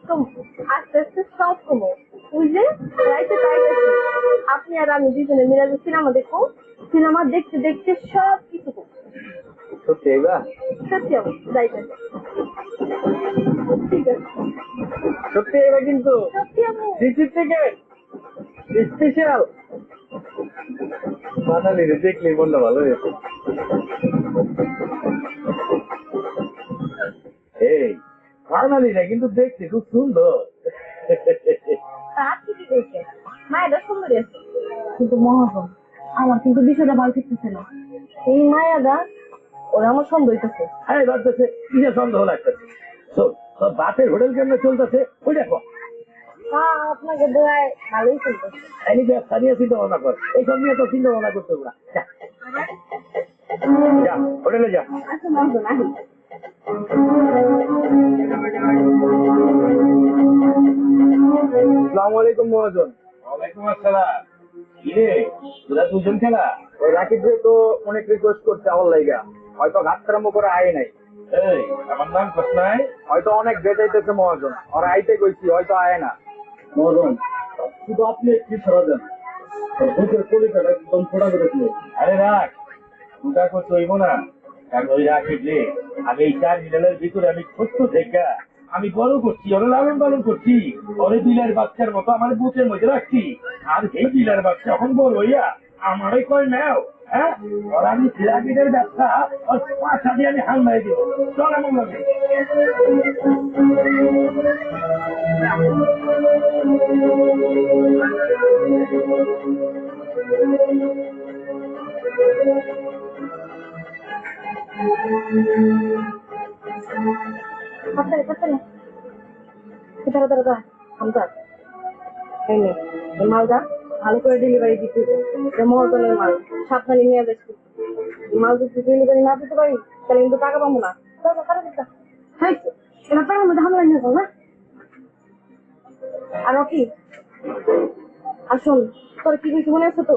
কম আস্তে আস্তে সব কমো বুঝলে রাইতে পাইতেছি আপনি আর আমি দুজনে মিলে সিনেমা দেখো সিনেমা দেখতে দেখতে সব কিছু কমো সত্যি এবা সত্যি আমার যাইতে ঠিক আছে সত্যি এবার কিন্তু সত্যি আমি রিসিভ থেকে স্পেশাল বাঙালি রে দেখলে মনটা ভালো হয়েছে এই বাঙালিরা কিন্তু দেখতে খুব সুন্দর তা ঠিকই কইছে মায়েরা সুন্দরী আছে কিন্তু মহাজন আমার কিন্তু বিষয়টা ভালো থাকতেছে না এই মায়াদা ওরা আমার সন্দেহ হইতেছে হ্যাঁ লাগতেছে কিসের সন্দেহ লাগতেছে শোন তোর বাপের হোটেল কেমনে চলতেছে ওই দেখো হ্যাঁ আপনাকে দোয়ায় ভালোই চলতেছে এই ব্যবসা নিয়ে চিন্তা ভাবনা কর এইসব নিয়ে তো চিন্তা ভাবনা করতে হবে না যা হোটেলে যা আচ্ছা মহাজন আহি আসসালামু আলাইকুম মহাজন ওয়ালাইকুম আসসালাম কিরে তোরা দুজন খেলা ওই রাকিব ভাই তো অনেক রিকোয়েস্ট করছে আমার লাইগা হয়তো ঘাট কারাম্ব করে আয় নাই এই আমার নাম কৃষ্ণাই হয়তো অনেক বেজাইতেছে মহাজন আর আইতে কইছি হয়তো আয় না মহাজন শুধু আপনি কি ছড়া দেন বুকের কলিকাটা একদম ফোড়া করে দিলে আরে রাখ ওটা করতে হইব না কারণ ওই রাকিব রে আমি এই 4 মিটারের ভিতরে আমি ছোট্ট থেকে আমি বড় করছি ওরা লালন পালন করছি ওরে বিলার বাচ্চার মতো আমার বুকের মধ্যে রাখছি আর সেই বিলার বাচ্চা এখন বড় হইয়া আমারই কয় নাও হ্যাঁ আর আমি সিরাকিদের ব্যবসা ওর পাশা দিয়ে আমি হাল মারি দিব চল আমার লগে পাত্তারে পাত্তারে দাঁড়া দাঁড়া দাঁড়া হামজা এই নে এই মালটা ভালো করে ডেলিভারি দিতে এটা মহাজনের মাল সাবধানে নিয়ে যাচ্ছি মাল যদি ডেলিভারি না দিতে পারি তাহলে কিন্তু টাকা পাবো না হ্যাঁ এবার টাকার মধ্যে হামলা নিয়ে যাও না আর কি আসুন তোর কি কিছু মনে আছে তো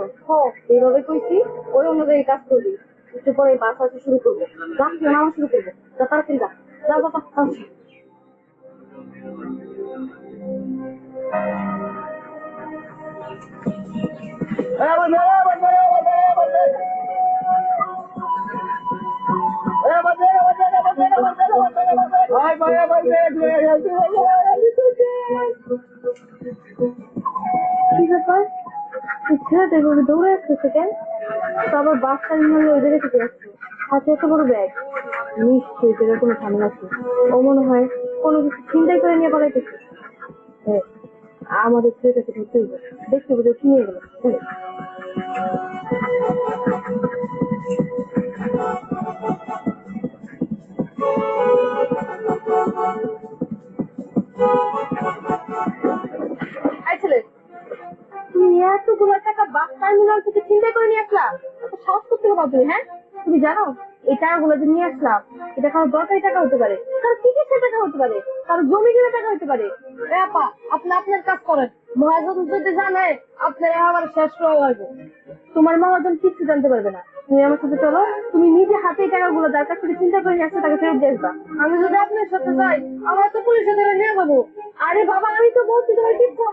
এইভাবে কইছি ওই অনুযায়ী কাজ করবি একটু পরে বাস আসা শুরু করবো যাচ্ছি নামা শুরু করবো যা তাড়াতাড়ি যা যা যা আসছি কি ব্যাপার ছেলেটা এভাবে দৌড়ে আসতেছে কেন তো আবার বাস টার্মিনালে ওই জায়গা থেকে আসছে হাতে এত বড় ব্যাগ নিশ্চয়ই জায়গায় কোনো ঝামেলা আছে ও মনে হয় কোনো কিছু চিন্তাই করে নিয়ে পালাইতেছে হ্যাঁ আমাদের ছেলেটাকে ধরতে হইব দেখতে বোঝা কি নিয়ে গেল ছেলে তুমি এতগুলো টাকা বাস টার্মিনাল থেকে চিন্তা করে নিয়ে আসলাম সাহস করতে পারো তুমি হ্যাঁ তুমি জানো এই টাকাগুলো যে নিয়ে আসলাম এটা কারো দরকারি টাকা হতে পারে কারো চিকিৎসার টাকা হতে পারে কারো জমি কিনে টাকা হতে পারে আপা আপনি আপনার কাজ করেন মহাজন যদি জানে আপনার আমার শেষ করা লাগবে তোমার মহাজন কিছু জানতে পারবে না তুমি আমার সাথে চলো তুমি নিজে হাতে এই টাকাগুলো যার কাছ থেকে চিন্তা করে নিয়ে আসছো তাকে ফেরত দিয়ে আসবা আমি যদি আপনার সাথে যাই আমার তো পুলিশের ধরে নিয়ে যাবো আরে বাবা আমি তো বলছি তোমার কিচ্ছু হবে